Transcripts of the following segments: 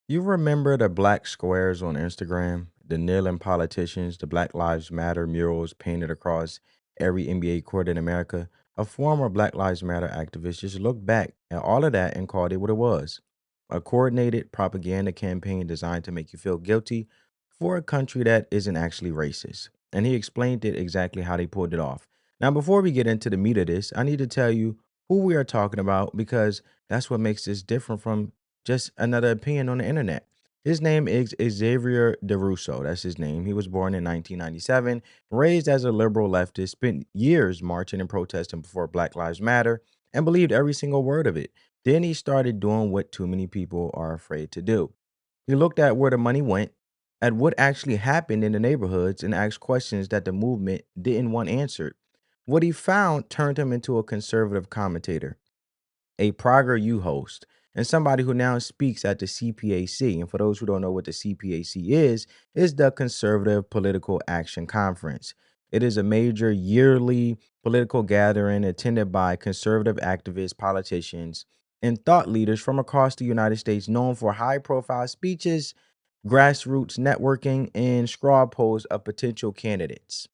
You remember the black squares on Instagram, the kneeling politicians, the Black Lives Matter murals painted across every NBA court in America? A former Black Lives Matter activist just looked back at all of that and called it what it was: a coordinated propaganda campaign designed to make you feel guilty for a country that isn't actually racist. And he explained it exactly how they pulled it off. Now, before we get into the meat of this, I need to tell you who we are talking about because that's what makes this different from just another opinion on the internet. His name is Xavier Durousseau. That's his name. He was born in 1997, raised as a liberal leftist, spent years marching and protesting before Black Lives Matter, and believed every single word of it. Then he started doing what too many people are afraid to do. He looked at where the money went, at what actually happened in the neighborhoods, and asked questions that the movement didn't want answered. What he found turned him into a conservative commentator, a Prager U host, and somebody who now speaks at the CPAC. And for those who don't know what the CPAC is the Conservative Political Action Conference. It is a major yearly political gathering attended by conservative activists, politicians, and thought leaders from across the United States, known for high profile speeches, grassroots networking, and straw polls of potential candidates.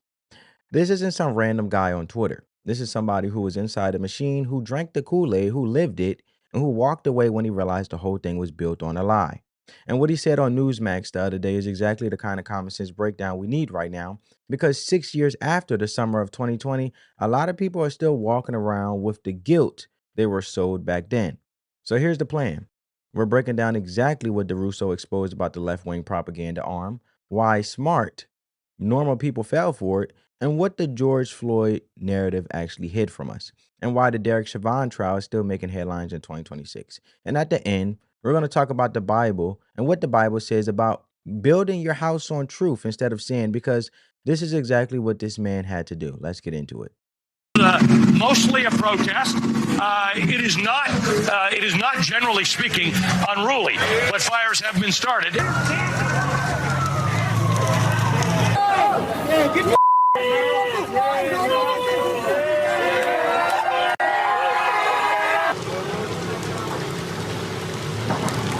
This isn't some random guy on Twitter. This is somebody who was inside a machine, who drank the Kool-Aid, who lived it, and who walked away when he realized the whole thing was built on a lie. And what he said on Newsmax the other day is exactly the kind of common sense breakdown we need right now, because 6 years after the summer of 2020, a lot of people are still walking around with the guilt they were sold back then. So here's the plan. We're breaking down exactly what DeRusso exposed about the left-wing propaganda arm, why smart, normal people fell for it, and what the George Floyd narrative actually hid from us, and why the Derek Chauvin trial is still making headlines in 2026. And at the end, we're going to talk about the Bible and what the Bible says about building your house on truth instead of sin, because this is exactly what this man had to do. Let's get into it. Mostly a protest. It is not. It is not, generally speaking, unruly. But fires have been started.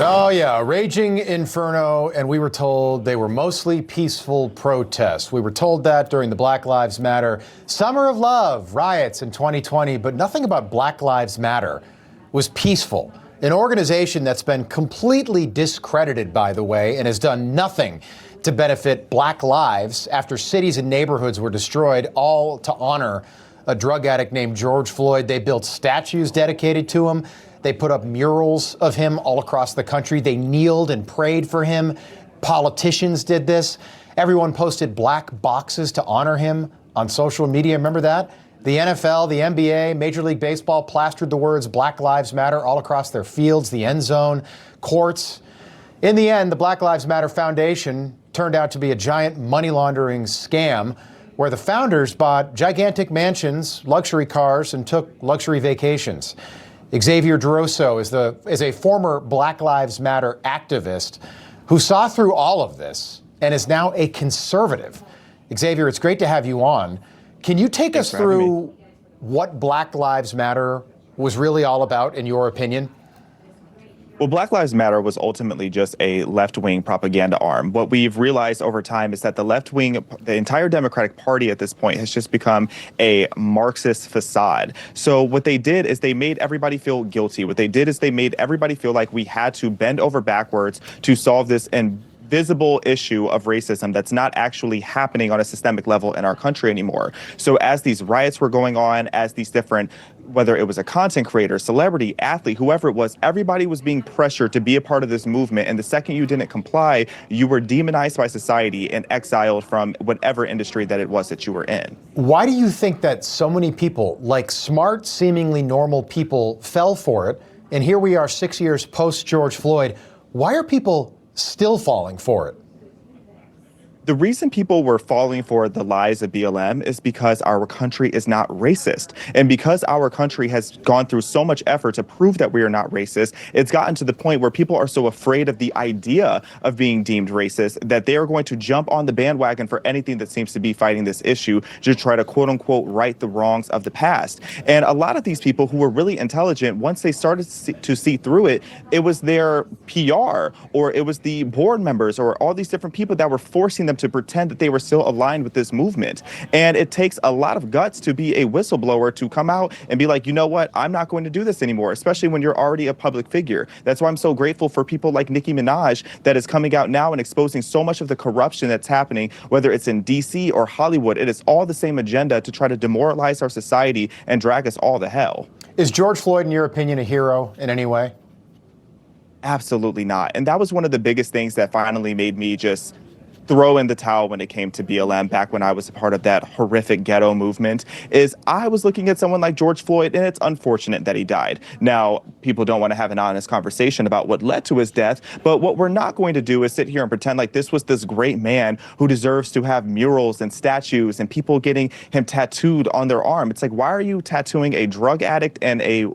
Oh, yeah, a raging inferno, and we were told they were mostly peaceful protests. We were told that during the Black Lives Matter Summer of Love riots in 2020, but nothing about Black Lives Matter was peaceful. An organization that's been completely discredited, by the way, and has done nothing to benefit black lives after cities and neighborhoods were destroyed, all to honor a drug addict named George Floyd. They built statues dedicated to him. They put up murals of him all across the country. They kneeled and prayed for him. Politicians did this. Everyone posted black boxes to honor him on social media. Remember that? The NFL, the NBA, Major League Baseball plastered the words Black Lives Matter all across their fields, the end zone, courts. In the end, the Black Lives Matter Foundation turned out to be a giant money laundering scam where the founders bought gigantic mansions, luxury cars, and took luxury vacations. Xavier Durousseau is a former Black Lives Matter activist who saw through all of this and is now a conservative. Xavier, it's great to have you on. Can you take us through what Black Lives Matter was really all about, in your opinion? Well, Black Lives Matter was ultimately just a left-wing propaganda arm. What we've realized over time is that the left-wing, the entire Democratic Party at this point has just become a Marxist facade. So what they did is they made everybody feel guilty. What they did is they made everybody feel like we had to bend over backwards to solve this invisible issue of racism that's not actually happening on a systemic level in our country anymore. So as these riots were going on, as these different, whether it was a content creator, celebrity, athlete, whoever it was, everybody was being pressured to be a part of this movement. And the second you didn't comply, you were demonized by society and exiled from whatever industry that it was that you were in. Why do you think that so many people, like smart, seemingly normal people, fell for it? And here we are 6 years post George Floyd. Why are people still falling for it? The reason people were falling for the lies of BLM is because our country is not racist. And because our country has gone through so much effort to prove that we are not racist, it's gotten to the point where people are so afraid of the idea of being deemed racist that they are going to jump on the bandwagon for anything that seems to be fighting this issue to try to quote unquote right the wrongs of the past. And a lot of these people who were really intelligent, once they started to see through it, it was their PR or it was the board members or all these different people that were forcing them to pretend that they were still aligned with this movement. And it takes a lot of guts to be a whistleblower to come out and be like, you know what, I'm not going to do this anymore, especially when you're already a public figure. That's why I'm so grateful for people like Nicki Minaj that is coming out now and exposing so much of the corruption that's happening, whether it's in DC or Hollywood. It is all the same agenda to try to demoralize our society and drag us all to hell. Is George Floyd, in your opinion, a hero in any way? Absolutely not. And that was one of the biggest things that finally made me just throw in the towel when it came to BLM back when I was a part of that horrific ghetto movement is I was looking at someone like George Floyd, and it's unfortunate that he died. Now, people don't want to have an honest conversation about what led to his death, but what we're not going to do is sit here and pretend like this was this great man who deserves to have murals and statues and people getting him tattooed on their arm. It's like, why are you tattooing a drug addict and a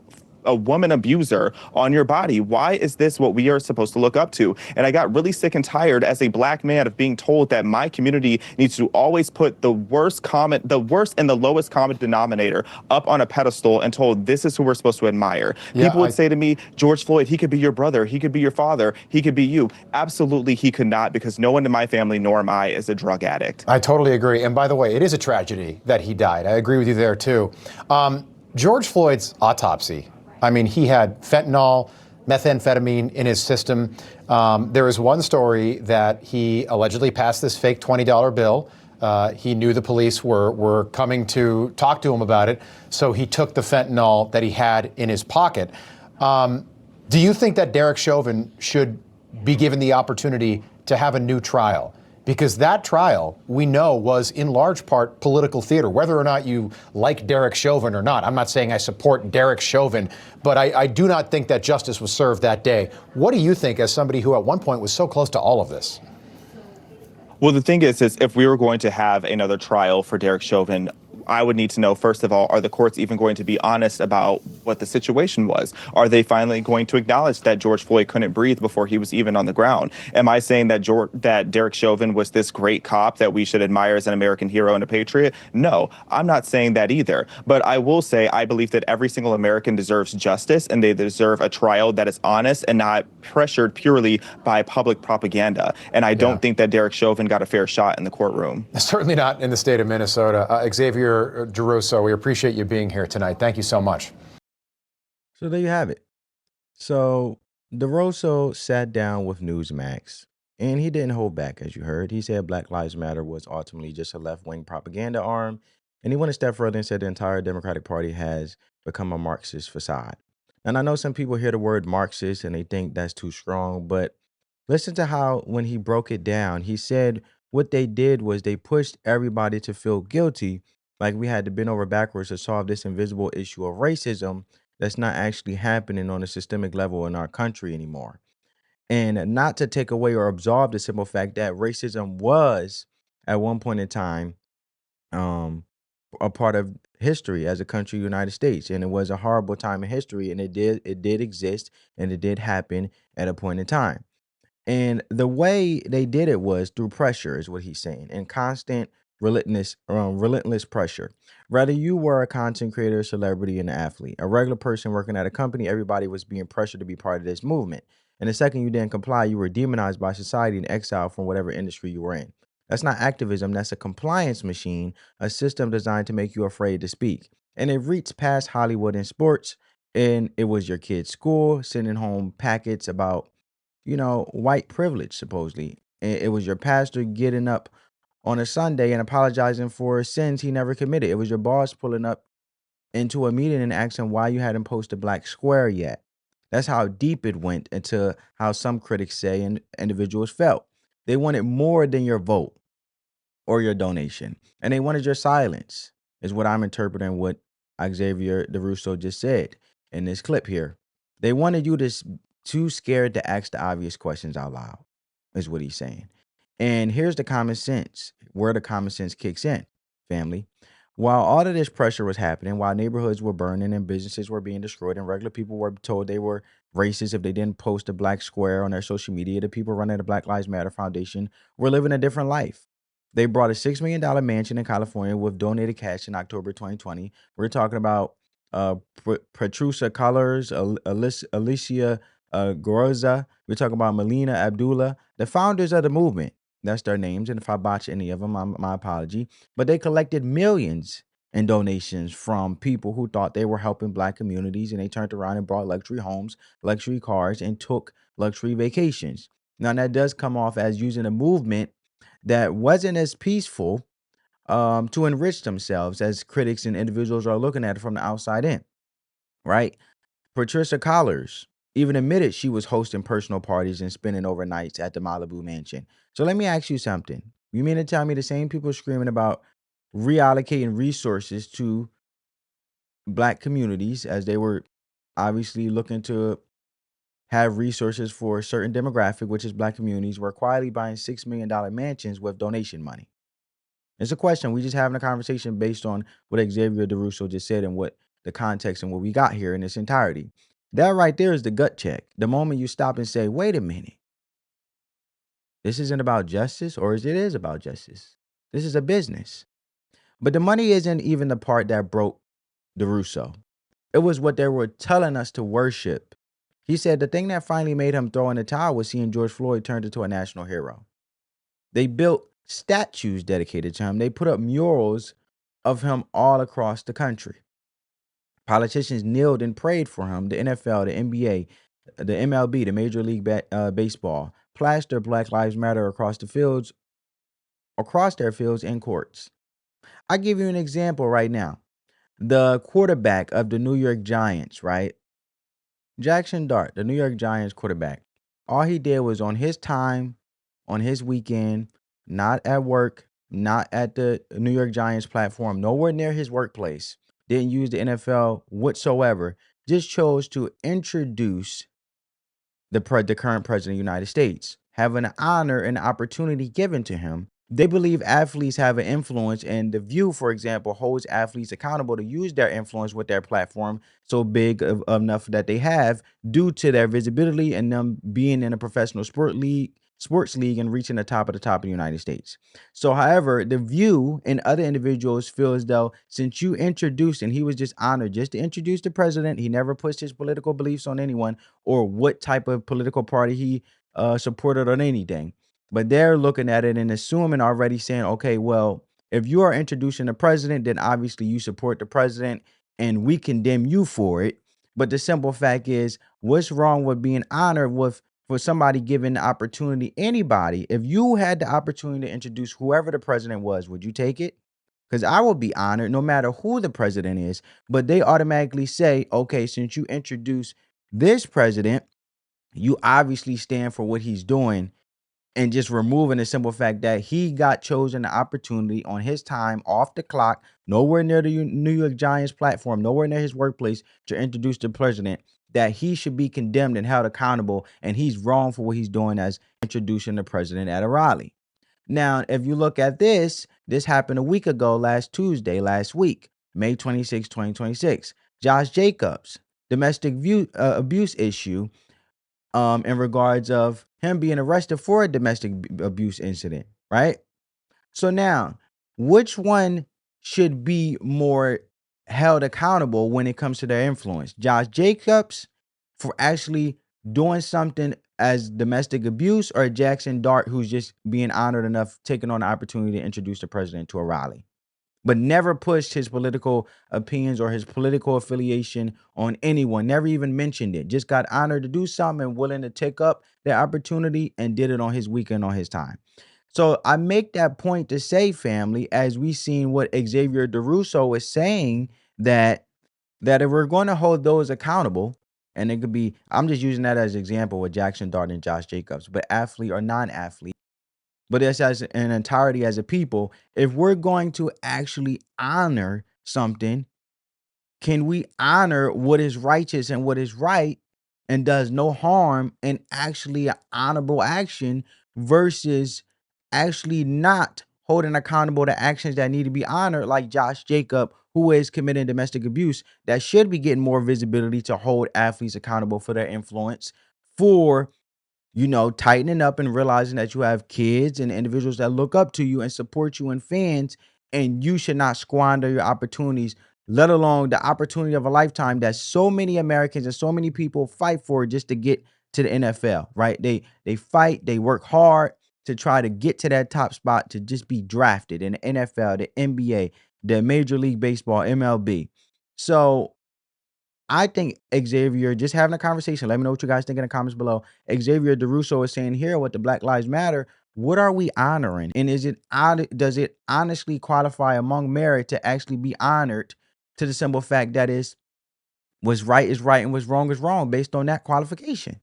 woman abuser on your body? Why is this what we are supposed to look up to? And I got really sick and tired as a black man of being told that my community needs to always put the worst and the lowest common denominator up on a pedestal and told this is who we're supposed to admire. Yeah, People would say to me, George Floyd, he could be your brother, he could be your father, he could be you. Absolutely, he could not, because no one in my family nor am I is a drug addict. I totally agree. And by the way, it is a tragedy that he died. I agree with you there, too. George Floyd's autopsy, I mean, he had fentanyl, methamphetamine in his system. There is one story that he allegedly passed this fake $20 bill. He knew the police were coming to talk to him about it, so he took the fentanyl that he had in his pocket. Do you think that Derek Chauvin should be given the opportunity to have a new trial? Because that trial, we know, was in large part political theater, whether or not you like Derek Chauvin or not. I'm not saying I support Derek Chauvin, but I do not think that justice was served that day. What do you think, as somebody who at one point was so close to all of this? Well, the thing is if we were going to have another trial for Derek Chauvin, I would need to know, first of all, are the courts even going to be honest about what the situation was? Are they finally going to acknowledge that George Floyd couldn't breathe before he was even on the ground? Am I saying that Derek Chauvin was this great cop that we should admire as an American hero and a patriot? No, I'm not saying that either. But I will say I believe that every single American deserves justice, and they deserve a trial that is honest and not pressured purely by public propaganda. And I don't think that Derek Chauvin got a fair shot in the courtroom. Certainly not in the state of Minnesota. Xaviaer Durousseau, we appreciate you being here tonight. Thank you so much. So there you have it. So Durousseau sat down with Newsmax, and he didn't hold back, as you heard. He said Black Lives Matter was ultimately just a left-wing propaganda arm, and he went a step further and said the entire Democratic Party has become a Marxist facade. And I know some people hear the word Marxist and they think that's too strong, but listen to how, when he broke it down, he said what they did was they pushed everybody to feel guilty, like we had to bend over backwards to solve this invisible issue of racism that's not actually happening on a systemic level in our country anymore. And not to take away or absolve the simple fact that racism was at one point in time a part of history as a country, United States, and it was a horrible time in history, and it did exist, and it did happen at a point in time. And the way they did it was through pressure, is what he's saying, and constant relentless pressure. Whether you were a content creator, celebrity, and an athlete, a regular person working at a company, everybody was being pressured to be part of this movement. And the second you didn't comply, you were demonized by society and exiled from whatever industry you were in. That's not activism. That's a compliance machine, a system designed to make you afraid to speak. And it reached past Hollywood and sports. And it was your kid's school sending home packets about, white privilege, supposedly. And it was your pastor getting up on a Sunday and apologizing for sins he never committed. It was your boss pulling up into a meeting and asking why you hadn't posted black square yet. That's how deep it went into how some critics say and individuals felt. They wanted more than your vote or your donation. And they wanted your silence, is what I'm interpreting what Xaviaer Durousseau just said in this clip here. They wanted you to too scared to ask the obvious questions out loud, is what he's saying. And here's the common sense, where the common sense kicks in, family. While all of this pressure was happening, while neighborhoods were burning and businesses were being destroyed, and regular people were told they were racist if they didn't post a black square on their social media, the people running the Black Lives Matter Foundation were living a different life. They bought a $6 million mansion in California with donated cash in October 2020. We're talking about Patricia Colors, Alicia Goroza. We're talking about Melina Abdullah, the founders of the movement. That's their names. And if I botch any of them, my apology. But they collected millions in donations from people who thought they were helping black communities, and they turned around and bought luxury homes, luxury cars, and took luxury vacations. Now, that does come off as using a movement that wasn't as peaceful to enrich themselves as critics and individuals are looking at it from the outside in, right? Patricia Collars even admitted she was hosting personal parties and spending overnights at the Malibu mansion. So let me ask you something. You mean to tell me the same people screaming about reallocating resources to black communities, as they were obviously looking to have resources for a certain demographic, which is black communities, were quietly buying $6 million mansions with donation money? It's a question. We just having a conversation based on what Xaviaer Durousseau just said and what the context and what we got here in its entirety. That right there is the gut check. The moment you stop and say, wait a minute, this isn't about justice, or it is about justice. This is a business. But the money isn't even the part that broke Durousseau. It was what they were telling us to worship. He said the thing that finally made him throw in the towel was seeing George Floyd turned into a national hero. They built statues dedicated to him. They put up murals of him all across the country. Politicians kneeled and prayed for him. The NFL, the NBA, the MLB, the Major League Baseball, plastered Black Lives Matter across their fields and courts. I'll give you an example right now. The quarterback of the New York Giants, right? Jackson Dart, the New York Giants quarterback. All he did was on his time, on his weekend, not at work, not at the New York Giants platform, nowhere near his workplace. Didn't use the NFL whatsoever. Just chose to introduce the current president of the United States, having an honor and opportunity given to him. They believe athletes have an influence, and The View, for example, holds athletes accountable to use their influence with their platform so big enough that they have, due to their visibility and them being in a professional sports league and reaching the top of the United States. So, however, The View and other individuals feel as though since you introduced, and he was just honored just to introduce the president, he never pushed his political beliefs on anyone or what type of political party he supported on anything. But they're looking at it and assuming already, saying, okay, well, if you are introducing the president, then obviously you support the president and we condemn you for it. But the simple fact is, what's wrong with being honored for somebody giving the opportunity? Anybody, if you had the opportunity to introduce whoever the president was, would you take it? Because I will be honored no matter who the president is. But they automatically say, okay, since you introduce this president, you obviously stand for what he's doing, and just removing the simple fact that he got chosen the opportunity on his time off the clock, nowhere near the New York Giants platform, nowhere near his workplace, to introduce the president, that he should be condemned and held accountable, and he's wrong for what he's doing as introducing the president at a rally. Now, if you look at this happened a week ago, last week, May 26, 2026. Josh Jacobs, domestic abuse issue, in regards of him being arrested for a domestic abuse incident, right? So now, which one should be more held accountable when it comes to their influence? Josh Jacobs for actually doing something as domestic abuse, or Jackson Dart, who's just being honored enough, taking on the opportunity to introduce the president to a rally, but never pushed his political opinions or his political affiliation on anyone, never even mentioned it, just got honored to do something and willing to take up the opportunity and did it on his weekend, on his time. So I make that point to say, family, as we seen what Xaviaer Durousseau is saying, that if we're going to hold those accountable, and it could be, I'm just using that as an example with Jackson Dart and Josh Jacobs, but athlete or non-athlete, but it's as an entirety as a people, if we're going to actually honor something, can we honor what is righteous and what is right and does no harm and actually an honorable action, versus actually not holding accountable to actions that need to be honored, like Josh Jacob, who is committing domestic abuse, that should be getting more visibility to hold athletes accountable for their influence, for tightening up and realizing that you have kids and individuals that look up to you and support you and fans, and you should not squander your opportunities, let alone the opportunity of a lifetime that so many Americans and so many people fight for just to get to the NFL, right? They fight, they work hard to try to get to that top spot, to just be drafted in the NFL, the NBA, the Major League Baseball, MLB. So I think Xavier, just having a conversation, let me know what you guys think in the comments below. Xavier Durousseau is saying here with the Black Lives Matter, what are we honoring? And does it honestly qualify among merit to actually be honored, to the simple fact that what's right is right and what's wrong is wrong based on that qualification,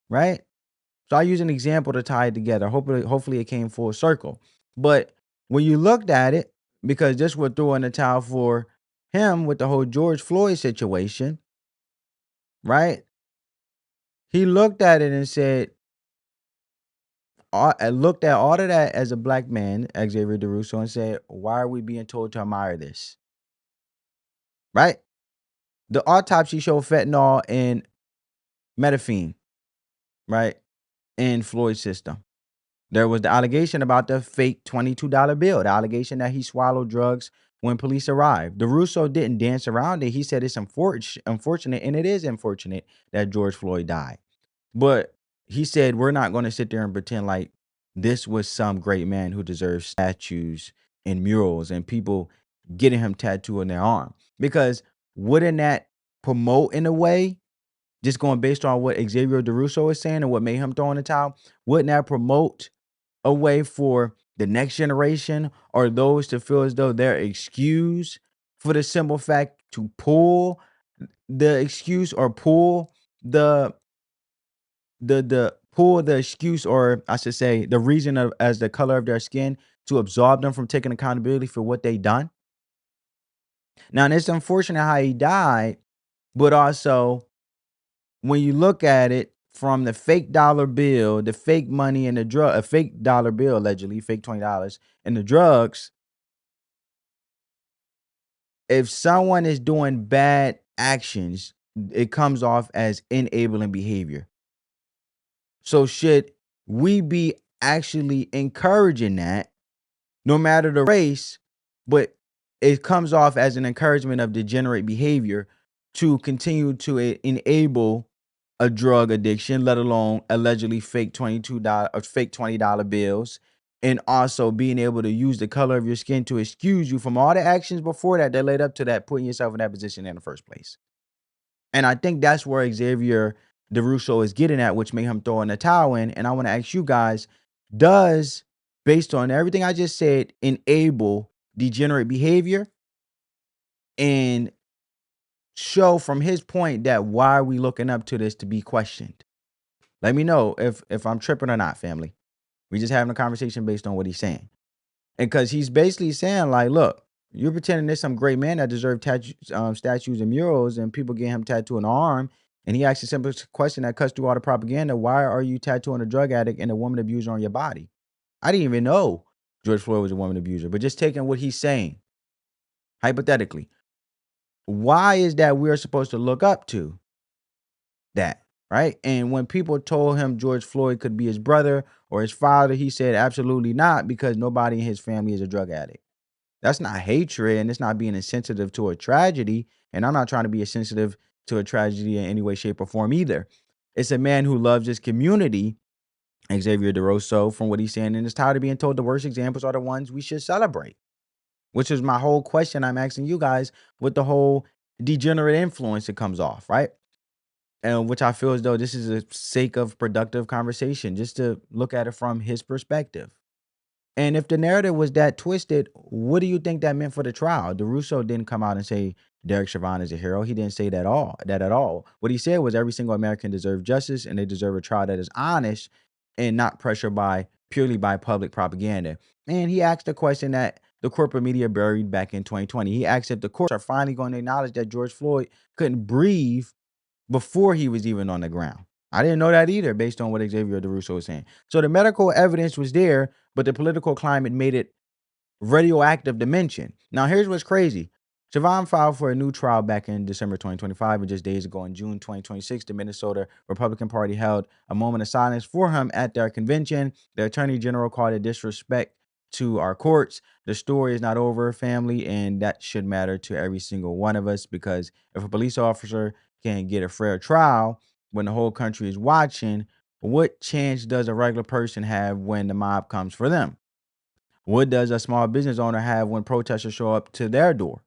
right? So I use an example to tie it together. Hopefully it came full circle. But when you looked at it, because this would throw in the towel for him with the whole George Floyd situation, right? He looked at it and said, I looked at all of that as a black man, Xavier Durousseau, and said, why are we being told to admire this? Right? The autopsy showed fentanyl and methamphetamine, right, in Floyd's system. There was the allegation about the fake $22 bill, the allegation that he swallowed drugs when police arrived. Durousseau didn't dance around it. He said it's unfortunate, and it is unfortunate that George Floyd died. But he said, we're not going to sit there and pretend like this was some great man who deserves statues and murals and people getting him tattooed on their arm. Because wouldn't that promote, in a way, just going based on what Xavier Durousseau is saying and what made him throw in the towel, wouldn't that promote a way for the next generation or those to feel as though they're excused for the simple fact to pull the excuse, or pull the excuse, or I should say the reason of as the color of their skin, to absolve them from taking accountability for what they done? Now, and it's unfortunate how he died, but also when you look at it from the fake dollar bill, the fake money, and the drug, a fake dollar bill, allegedly fake $20, and the drugs, if someone is doing bad actions, it comes off as enabling behavior. So should we be actually encouraging that, no matter the race, but it comes off as an encouragement of degenerate behavior to continue to enable a drug addiction, let alone allegedly fake $22 or fake $20 bills, and also being able to use the color of your skin to excuse you from all the actions before that led up to that, putting yourself in that position in the first place. And I think that's where Xavier Durousseau is getting at, which made him throw in the towel in. And I want to ask you guys, does, based on everything I just said, enable degenerate behavior, and show from his point that why are we looking up to this to be questioned? Let me know if I'm tripping or not, family. We just having a conversation based on what he's saying. And because he's basically saying, like, look, you're pretending there's some great man that deserves statues and murals, and people get him tattooed on the arm. And he asks a simple question that cuts through all the propaganda. Why are you tattooing a drug addict and a woman abuser on your body? I didn't even know George Floyd was a woman abuser, but just taking what he's saying, hypothetically, why is that we're supposed to look up to that, right? And when people told him George Floyd could be his brother or his father, he said absolutely not, because nobody in his family is a drug addict. That's not hatred, and it's not being insensitive to a tragedy. And I'm not trying to be insensitive to a tragedy in any way, shape, or form either. It's a man who loves his community, Xavier Durousseau, from what he's saying, and is tired of being told the worst examples are the ones we should celebrate, which is my whole question I'm asking you guys with the whole degenerate influence that comes off, right? And which I feel as though this is a sake of productive conversation, just to look at it from his perspective. And if the narrative was that twisted, what do you think that meant for the trial? Durousseau didn't come out and say Derek Chauvin is a hero. He didn't say that at all. What he said was every single American deserves justice, and they deserve a trial that is honest and not pressured purely by public propaganda. And he asked a question that the corporate media buried back in 2020. He asked if the courts are finally going to acknowledge that George Floyd couldn't breathe before he was even on the ground. I didn't know that either, based on what Xaviaer Durousseau was saying. So the medical evidence was there, but the political climate made it radioactive to mention. Now, here's what's crazy. Siobhan filed for a new trial back in December 2025, and just days ago in June 2026, the Minnesota Republican Party held a moment of silence for him at their convention. The Attorney General called it disrespect to our courts. The story is not over, family, and that should matter to every single one of us, because if a police officer can get a fair trial when the whole country is watching, what chance does a regular person have when the mob comes for them? What does a small business owner have when protesters show up to their door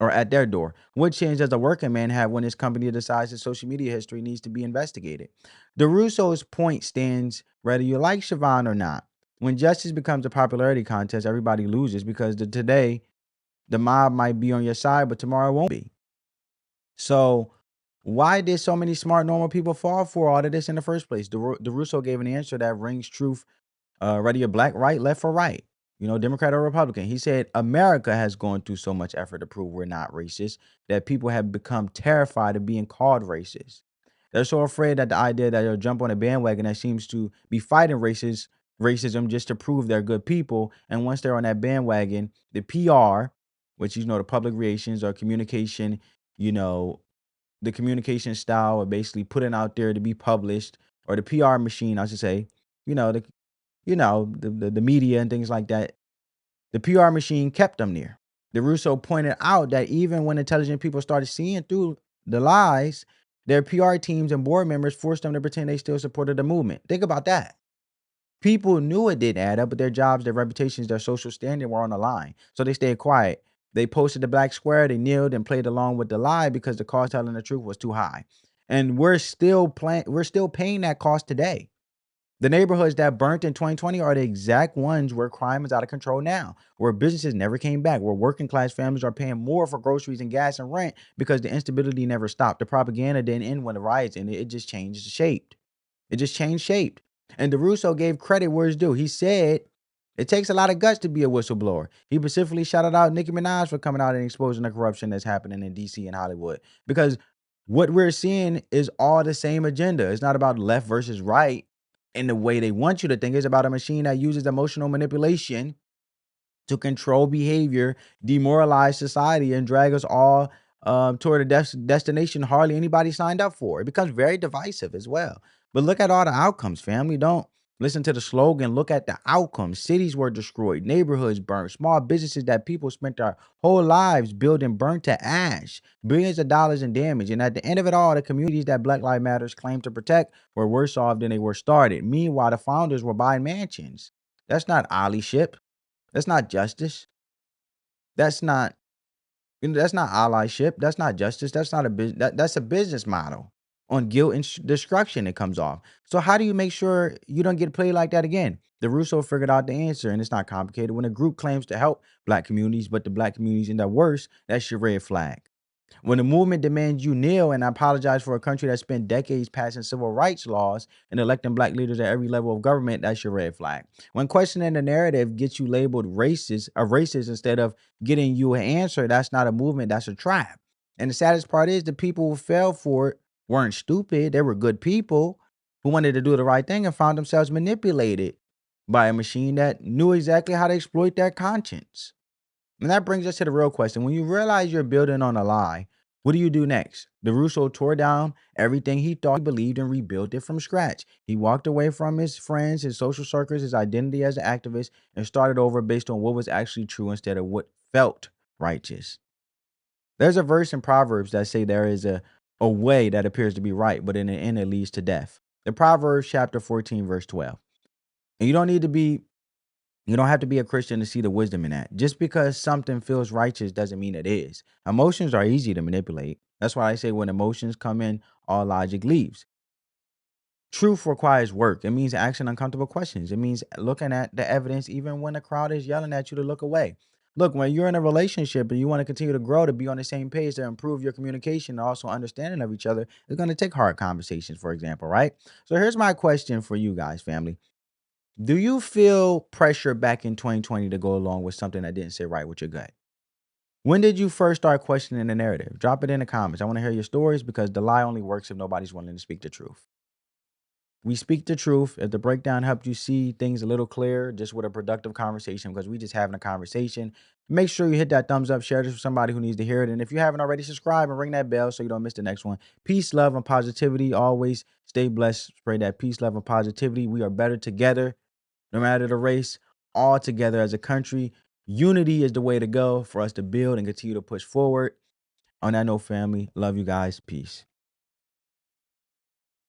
or at their door? What chance does a working man have when his company decides his social media history needs to be investigated? Durousseau's point stands whether you like Siobhan or not. When justice becomes a popularity contest, everybody loses, because today the mob might be on your side, but tomorrow it won't be. So why did so many smart, normal people fall for all of this in the first place? Durousseau gave an answer that rings truth, whether you're black, right, left, or right, Democrat or Republican. He said America has gone through so much effort to prove we're not racist that people have become terrified of being called racist. They're so afraid that the idea that they'll jump on a bandwagon that seems to be fighting racism just to prove they're good people. And once they're on that bandwagon, the PR, which the public relations or communication, you know, the communication style or basically putting out there to be published, or the PR machine, I should say, the the media and things like that, the PR machine kept them there. Durousseau pointed out that even when intelligent people started seeing through the lies, their PR teams and board members forced them to pretend they still supported the movement. Think about that. People knew it didn't add up, but their jobs, their reputations, their social standing were on the line. So they stayed quiet. They posted the black square, they kneeled and played along with the lie because the cost of telling the truth was too high. And we're still paying that cost today. The neighborhoods that burnt in 2020 are the exact ones where crime is out of control now, where businesses never came back, where working class families are paying more for groceries and gas and rent because the instability never stopped. The propaganda didn't end when the riots ended. It just changed shape. It just changed shape. And Durousseau gave credit where it's due. He said it takes a lot of guts to be a whistleblower. He specifically shouted out Nicki Minaj for coming out and exposing the corruption that's happening in DC and Hollywood, because what we're seeing is all the same agenda. It's not about left versus right in the way they want you to think. It's about a machine that uses emotional manipulation to control behavior, demoralize society, and drag us all toward a destination hardly anybody signed up for. It becomes very divisive as well. But look at all the outcomes, family. Don't listen to the slogan. Look at the outcomes. Cities were destroyed, neighborhoods burned, small businesses that people spent their whole lives building burnt to ash, billions of dollars in damage. And at the end of it all, the communities that Black Lives Matters claimed to protect were worse off than they were started. Meanwhile, the founders were buying mansions. That's not allyship. That's not justice. That's not that's not allyship. That's not justice. That's not that's a business model on guilt and destruction it comes off. So how do you make sure you don't get played like that again? Durousseau figured out the answer, and it's not complicated. When a group claims to help black communities, but the black communities end up worse, that's your red flag. When the movement demands you kneel and apologize for a country that spent decades passing civil rights laws and electing black leaders at every level of government, that's your red flag. When questioning the narrative gets you labeled racist instead of getting you an answer, that's not a movement, that's a trap. And the saddest part is the people who fell for it weren't stupid. They were good people who wanted to do the right thing and found themselves manipulated by a machine that knew exactly how to exploit their conscience. And that brings us to the real question. When you realize you're building on a lie, what do you do next? Durousseau tore down everything he thought he believed and rebuilt it from scratch. He walked away from his friends, his social circles, his identity as an activist, and started over based on what was actually true instead of what felt righteous. There's a verse in Proverbs that say there is a way that appears to be right, but in the end it leads to death. The Proverbs chapter 14, verse 12. And you don't have to be a Christian to see the wisdom in that. Just because something feels righteous doesn't mean it is. Emotions are easy to manipulate. That's why I say when emotions come in, all logic leaves. Truth requires work. It means asking uncomfortable questions. It means looking at the evidence even when the crowd is yelling at you to look away. Look, when you're in a relationship and you want to continue to grow, to be on the same page, to improve your communication and also understanding of each other, it's going to take hard conversations, for example, right? So here's my question for you guys, family. Do you feel pressure back in 2020 to go along with something that didn't sit right with your gut? When did you first start questioning the narrative? Drop it in the comments. I want to hear your stories, because the lie only works if nobody's willing to speak the truth. We speak the truth. If the breakdown helped you see things a little clearer, just with a productive conversation, because we just having a conversation, make sure you hit that thumbs up, share this with somebody who needs to hear it. And if you haven't already, subscribe and ring that bell so you don't miss the next one. Peace, love, and positivity. Always stay blessed. Spread that peace, love, and positivity. We are better together, no matter the race, all together as a country. Unity is the way to go for us to build and continue to push forward. On that note, family, love you guys. Peace.